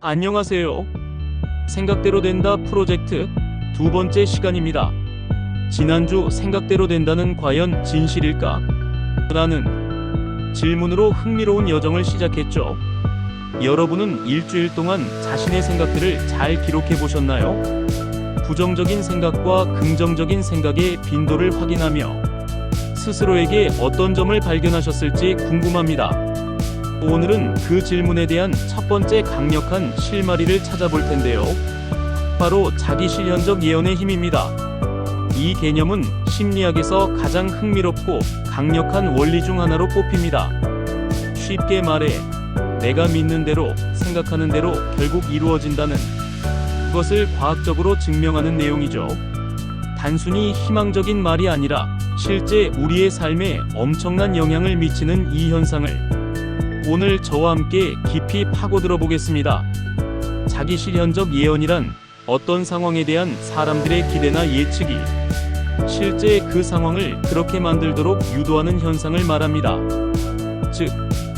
안녕하세요. 생각대로 된다 프로젝트 두 번째 시간입니다. 지난주 생각대로 된다는 과연 진실일까? 라는 질문으로 흥미로운 여정을 시작했죠. 여러분은 일주일 동안 자신의 생각들을 잘 기록해 보셨나요? 부정적인 생각과 긍정적인 생각의 빈도를 확인하며 스스로에게 어떤 점을 발견하셨을지 궁금합니다. 오늘은 그 질문에 대한 첫 번째 강력한 실마리를 찾아볼 텐데요. 바로 자기실현적 예언의 힘입니다. 이 개념은 심리학에서 가장 흥미롭고 강력한 원리 중 하나로 꼽힙니다. 쉽게 말해, 내가 믿는 대로, 생각하는 대로 결국 이루어진다는 그것을 과학적으로 증명하는 내용이죠. 단순히 희망적인 말이 아니라 실제 우리의 삶에 엄청난 영향을 미치는 이 현상을 오늘 저와 함께 깊이 파고들어 보겠습니다. 자기실현적 예언이란 어떤 상황에 대한 사람들의 기대나 예측이 실제 그 상황을 그렇게 만들도록 유도하는 현상을 말합니다. 즉,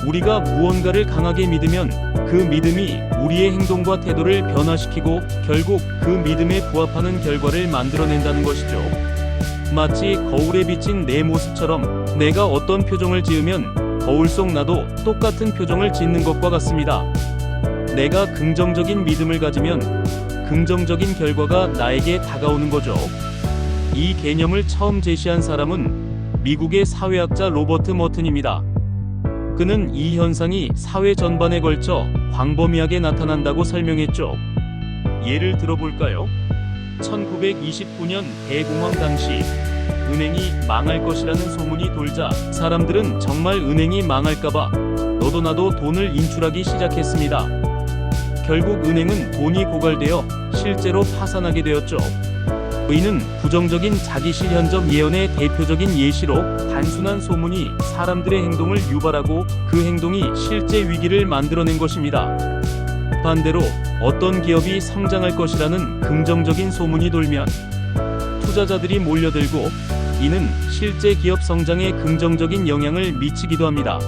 우리가 무언가를 강하게 믿으면 그 믿음이 우리의 행동과 태도를 변화시키고 결국 그 믿음에 부합하는 결과를 만들어낸다는 것이죠. 마치 거울에 비친 내 모습처럼 내가 어떤 표정을 지으면 거울 속 나도 똑같은 표정을 짓는 것과 같습니다. 내가 긍정적인 믿음을 가지면 긍정적인 결과가 나에게 다가오는 거죠. 이 개념을 처음 제시한 사람은 미국의 사회학자 로버트 머튼입니다. 그는 이 현상이 사회 전반에 걸쳐 광범위하게 나타난다고 설명했죠. 예를 들어볼까요? 1929년 대공황 당시 은행이 망할 것이라는 소문이 돌자 사람들은 정말 은행이 망할까봐 너도 나도 돈을 인출하기 시작했습니다. 결국 은행은 돈이 고갈되어 실제로 파산하게 되었죠. 이는 부정적인 자기실현적 예언의 대표적인 예시로 단순한 소문이 사람들의 행동을 유발하고 그 행동이 실제 위기를 만들어낸 것입니다. 반대로 어떤 기업이 성장할 것이라는 긍정적인 소문이 돌면 투자자들이 몰려들고 이는 실제 기업 성장에 긍정적인 영향을 미치기도 합니다.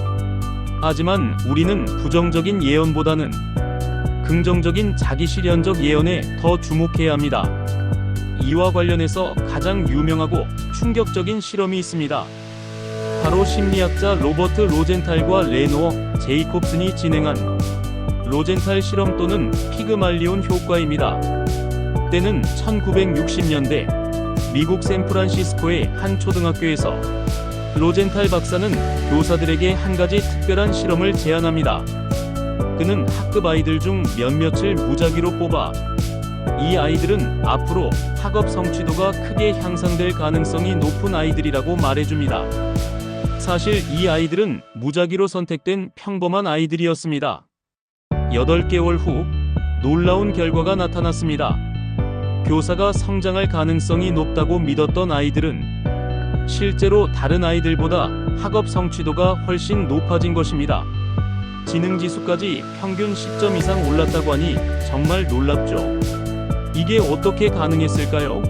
하지만 우리는 부정적인 예언보다는 긍정적인 자기실현적 예언에 더 주목해야 합니다. 이와 관련해서 가장 유명하고 충격적인 실험이 있습니다. 바로 심리학자 로버트 로젠탈과 레노어 제이콥슨이 진행한 로젠탈 실험 또는 피그말리온 효과입니다. 때는 1960년대 미국 샌프란시스코의 한 초등학교에서 로젠탈 박사는 교사들에게 한 가지 특별한 실험을 제안합니다. 그는 학급 아이들 중 몇몇을 무작위로 뽑아 이 아이들은 앞으로 학업 성취도가 크게 향상될 가능성이 높은 아이들이라고 말해줍니다. 사실 이 아이들은 무작위로 선택된 평범한 아이들이었습니다. 8개월 후 놀라운 결과가 나타났습니다. 교사가 성장할 가능성이 높다고 믿었던 아이들은 실제로 다른 아이들보다 학업 성취도가 훨씬 높아진 것입니다. 지능지수까지 평균 10점 이상 올랐다고 하니 정말 놀랍죠. 이게 어떻게 가능했을까요?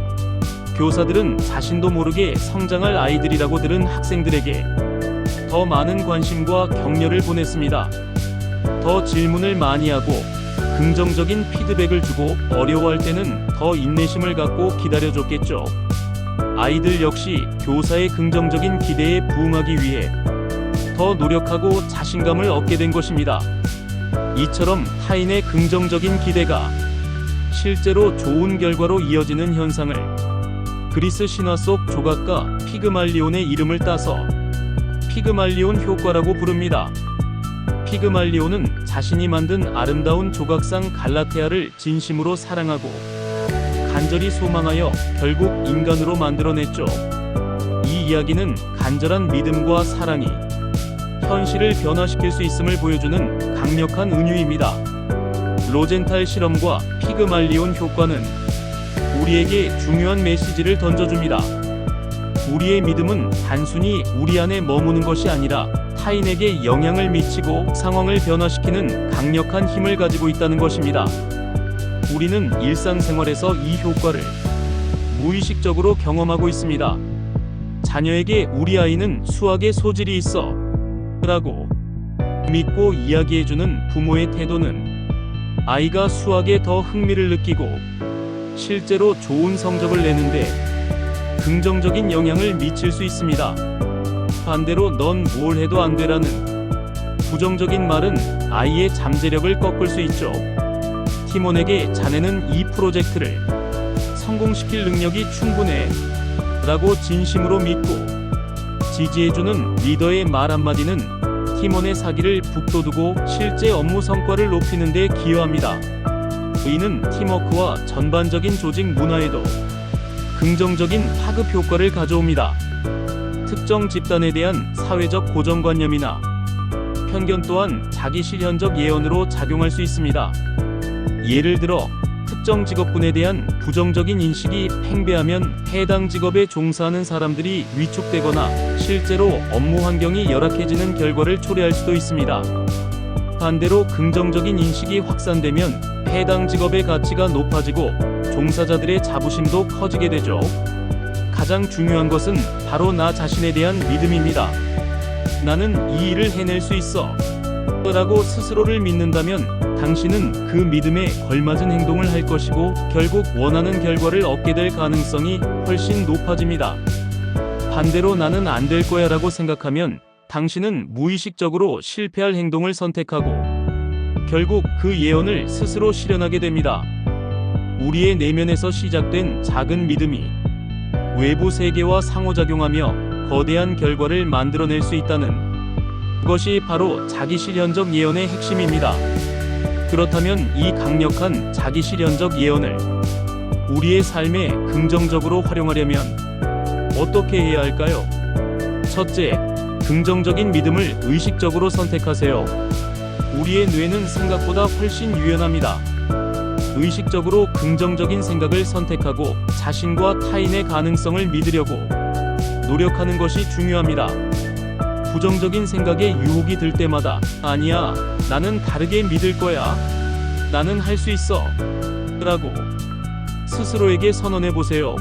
교사들은 자신도 모르게 성장할 아이들이라고 들은 학생들에게 더 많은 관심과 격려를 보냈습니다. 더 질문을 많이 하고 긍정적인 피드백을 주고 어려워할 때는 더 인내심을 갖고 기다려줬겠죠. 아이들 역시 교사의 긍정적인 기대에 부응하기 위해 더 노력하고 자신감을 얻게 된 것입니다. 이처럼 타인의 긍정적인 기대가 실제로 좋은 결과로 이어지는 현상을 그리스 신화 속 조각가 피그말리온의 이름을 따서 피그말리온 효과라고 부릅니다. 피그말리온은 자신이 만든 아름다운 조각상 갈라테아를 진심으로 사랑하고 간절히 소망하여 결국 인간으로 만들어냈죠. 이 이야기는 간절한 믿음과 사랑이 현실을 변화시킬 수 있음을 보여주는 강력한 은유입니다. 로젠탈 실험과 피그말리온 효과는 우리에게 중요한 메시지를 던져줍니다. 우리의 믿음은 단순히 우리 안에 머무는 것이 아니라 타인에게 영향을 미치고 상황을 변화시키는 강력한 힘을 가지고 있다는 것입니다. 우리는 일상생활에서 이 효과를 무의식적으로 경험하고 있습니다. 자녀에게 우리 아이는 수학에 소질이 있어 라고 믿고 이야기해주는 부모의 태도는 아이가 수학에 더 흥미를 느끼고 실제로 좋은 성적을 내는데 긍정적인 영향을 미칠 수 있습니다. 반대로 넌 뭘 해도 안 돼라는 부정적인 말은 아이의 잠재력을 꺾을 수 있죠. 팀원에게 자네는 이 프로젝트를 성공시킬 능력이 충분해 라고 진심으로 믿고 지지해주는 리더의 말 한마디는 팀원의 사기를 북돋우고 실제 업무 성과를 높이는 데 기여합니다. 이는 팀워크와 전반적인 조직 문화에도 긍정적인 파급 효과를 가져옵니다. 특정 집단에 대한 사회적 고정관념이나 편견 또한 자기 실현적 예언으로 작용할 수 있습니다. 예를 들어 특정 직업군에 대한 부정적인 인식이 팽배하면 해당 직업에 종사하는 사람들이 위축되거나 실제로 업무 환경이 열악해지는 결과를 초래할 수도 있습니다. 반대로 긍정적인 인식이 확산되면 해당 직업의 가치가 높아지고 종사자들의 자부심도 커지게 되죠. 가장 중요한 것은 바로 나 자신에 대한 믿음입니다. 나는 이 일을 해낼 수 있어 라고 스스로를 믿는다면 당신은 그 믿음에 걸맞은 행동을 할 것이고 결국 원하는 결과를 얻게 될 가능성이 훨씬 높아집니다. 반대로 나는 안 될 거야 라고 생각하면 당신은 무의식적으로 실패할 행동을 선택하고 결국 그 예언을 스스로 실현하게 됩니다. 우리의 내면에서 시작된 작은 믿음이 외부 세계와 상호작용하며 거대한 결과를 만들어낼 수 있다는 그것이 바로 자기실현적 예언의 핵심입니다. 그렇다면 이 강력한 자기실현적 예언을 우리의 삶에 긍정적으로 활용하려면 어떻게 해야 할까요? 첫째, 긍정적인 믿음을 의식적으로 선택하세요. 우리의 뇌는 생각보다 훨씬 유연합니다. 의식적으로 긍정적인 생각을 선택하고 자신과 타인의 가능성을 믿으려고 노력하는 것이 중요합니다. 부정적인 생각에 유혹이 들 때마다 아니야, 나는 다르게 믿을 거야, 나는 할 수 있어 라고 스스로에게 선언해 보세요.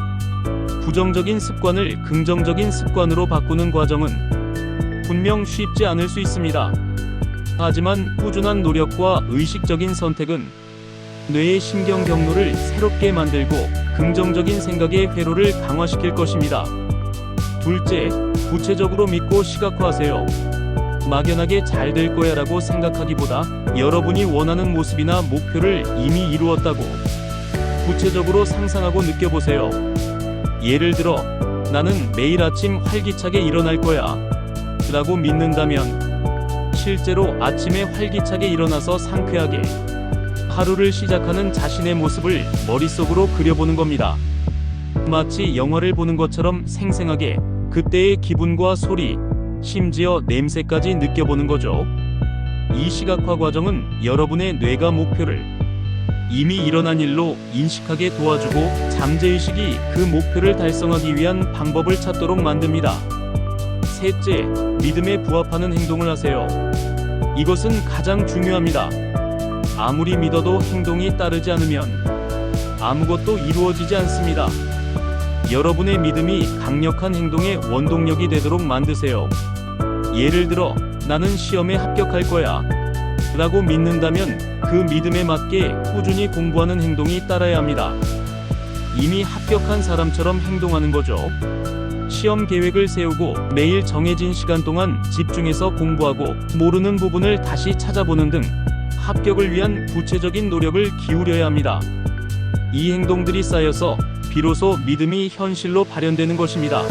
부정적인 습관을 긍정적인 습관으로 바꾸는 과정은 분명 쉽지 않을 수 있습니다. 하지만 꾸준한 노력과 의식적인 선택은 뇌의 신경 경로를 새롭게 만들고 긍정적인 생각의 회로를 강화시킬 것입니다. 둘째, 구체적으로 믿고 시각화하세요. 막연하게 잘 될 거야 라고 생각하기보다 여러분이 원하는 모습이나 목표를 이미 이루었다고 구체적으로 상상하고 느껴보세요. 예를 들어, 나는 매일 아침 활기차게 일어날 거야 라고 믿는다면 실제로 아침에 활기차게 일어나서 상쾌하게 하루를 시작하는 자신의 모습을 머릿속으로 그려보는 겁니다. 마치 영화를 보는 것처럼 생생하게 그때의 기분과 소리, 심지어 냄새까지 느껴보는 거죠. 이 시각화 과정은 여러분의 뇌가 목표를 이미 일어난 일로 인식하게 도와주고 잠재의식이 그 목표를 달성하기 위한 방법을 찾도록 만듭니다. 셋째, 믿음에 부합하는 행동을 하세요. 이것은 가장 중요합니다. 아무리 믿어도 행동이 따르지 않으면 아무것도 이루어지지 않습니다. 여러분의 믿음이 강력한 행동의 원동력이 되도록 만드세요. 예를 들어, 나는 시험에 합격할 거야 라고 믿는다면 그 믿음에 맞게 꾸준히 공부하는 행동이 따라야 합니다. 이미 합격한 사람처럼 행동하는 거죠. 시험 계획을 세우고 매일 정해진 시간 동안 집중해서 공부하고 모르는 부분을 다시 찾아보는 등 합격을 위한 구체적인 노력을 기울여야 합니다. 이 행동들이 쌓여서 비로소 믿음이 현실로 발현되는 것입니다.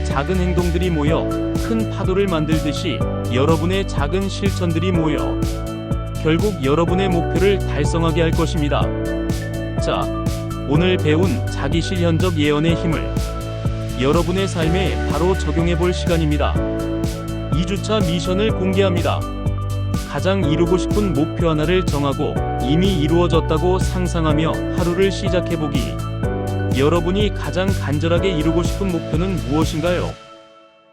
작은 행동들이 모여 큰 파도를 만들듯이 여러분의 작은 실천들이 모여 결국 여러분의 목표를 달성하게 할 것입니다. 자, 오늘 배운 자기실현적 예언의 힘을 여러분의 삶에 바로 적용해 볼 시간입니다. 2주차 미션을 공개합니다. 가장 이루고 싶은 목표 하나를 정하고 이미 이루어졌다고 상상하며 하루를 시작해보기. 여러분이 가장 간절하게 이루고 싶은 목표는 무엇인가요?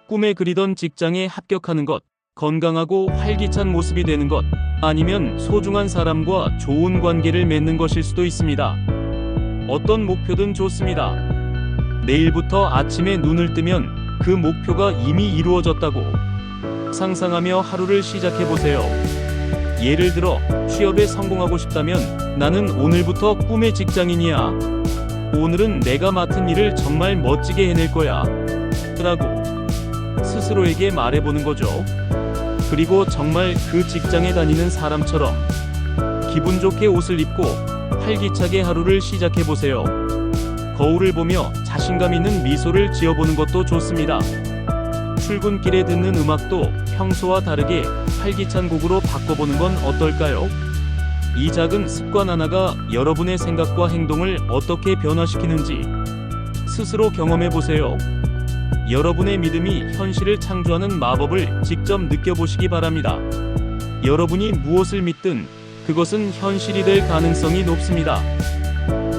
꿈에 그리던 직장에 합격하는 것, 건강하고 활기찬 모습이 되는 것, 아니면 소중한 사람과 좋은 관계를 맺는 것일 수도 있습니다. 어떤 목표든 좋습니다. 내일부터 아침에 눈을 뜨면 그 목표가 이미 이루어졌다고 상상하며 하루를 시작해보세요. 예를 들어 취업에 성공하고 싶다면 나는 오늘부터 꿈의 직장인이야. 오늘은 내가 맡은 일을 정말 멋지게 해낼 거야. 라고 스스로에게 말해보는 거죠. 그리고 정말 그 직장에 다니는 사람처럼 기분 좋게 옷을 입고 활기차게 하루를 시작해보세요. 거울을 보며 자신감 있는 미소를 지어보는 것도 좋습니다. 출근길에 듣는 음악도 평소와 다르게 활기찬 곡으로 바꿔보는 건 어떨까요? 이 작은 습관 하나가 여러분의 생각과 행동을 어떻게 변화시키는지 스스로 경험해보세요. 여러분의 믿음이 현실을 창조하는 마법을 직접 느껴보시기 바랍니다. 여러분이 무엇을 믿든 그것은 현실이 될 가능성이 높습니다.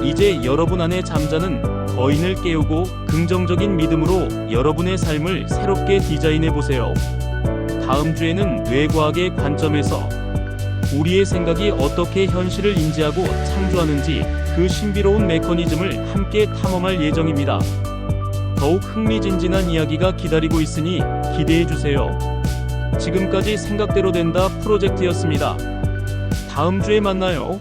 이제 여러분 안에 잠자는 거인을 깨우고 긍정적인 믿음으로 여러분의 삶을 새롭게 디자인해보세요. 다음 주에는 뇌과학의 관점에서 우리의 생각이 어떻게 현실을 인지하고 창조하는지 그 신비로운 메커니즘을 함께 탐험할 예정입니다. 더욱 흥미진진한 이야기가 기다리고 있으니 기대해주세요. 지금까지 생각대로 된다 프로젝트였습니다. 다음 주에 만나요.